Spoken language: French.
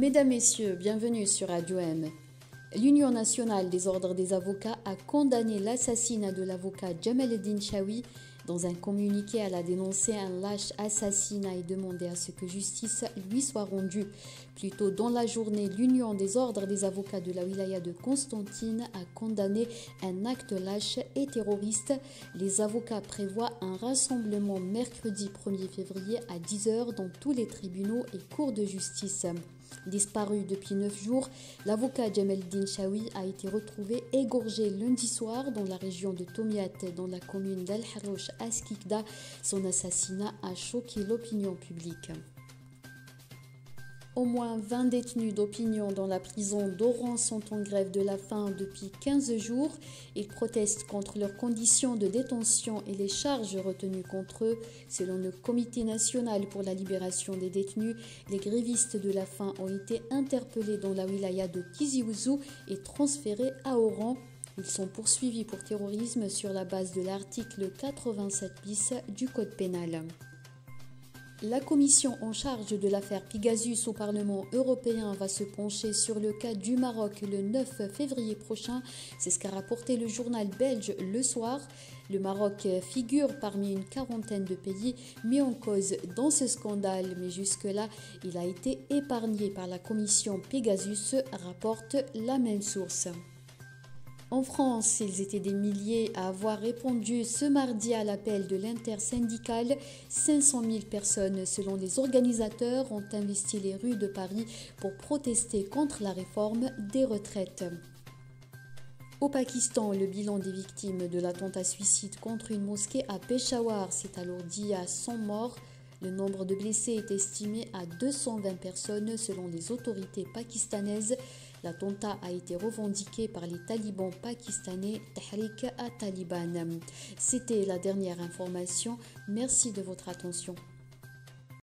Mesdames, Messieurs, bienvenue sur Radio M. L'Union nationale des ordres des avocats a condamné l'assassinat de l'avocat Jamal El Chaoui. Dans un communiqué, elle a dénoncé un lâche assassinat et demandé à ce que justice lui soit rendue. Plus tôt dans la journée, l'Union des ordres des avocats de la wilaya de Constantine a condamné un acte lâche et terroriste. Les avocats prévoient un rassemblement mercredi 1er février à 10h dans tous les tribunaux et cours de justice. Disparu depuis 9 jours, l'avocat Jamal El Chaoui a été retrouvé égorgé lundi soir dans la région de Tomiat, dans la commune d'Al-Harrouch à Skikda. Son assassinat a choqué l'opinion publique. Au moins 20 détenus d'opinion dans la prison d'Oran sont en grève de la faim depuis 15 jours. Ils protestent contre leurs conditions de détention et les charges retenues contre eux. Selon le Comité national pour la libération des détenus, les grévistes de la faim ont été interpellés dans la wilaya de Tizi Ouzou et transférés à Oran. Ils sont poursuivis pour terrorisme sur la base de l'article 87 bis du Code pénal. La commission en charge de l'affaire Pegasus au Parlement européen va se pencher sur le cas du Maroc le 9 février prochain. C'est ce qu'a rapporté le journal belge Le Soir. Le Maroc figure parmi une quarantaine de pays mis en cause dans ce scandale, mais jusque-là, il a été épargné par la commission Pegasus, rapporte la même source. En France, ils étaient des milliers à avoir répondu ce mardi à l'appel de l'intersyndicale. 500 000 personnes, selon les organisateurs, ont investi les rues de Paris pour protester contre la réforme des retraites. Au Pakistan, le bilan des victimes de l'attentat suicide contre une mosquée à Peshawar s'est alourdi à 100 morts. Le nombre de blessés est estimé à 220 personnes selon les autorités pakistanaises. L'attentat a été revendiqué par les talibans pakistanais Tehrik à Taliban. C'était la dernière information. Merci de votre attention.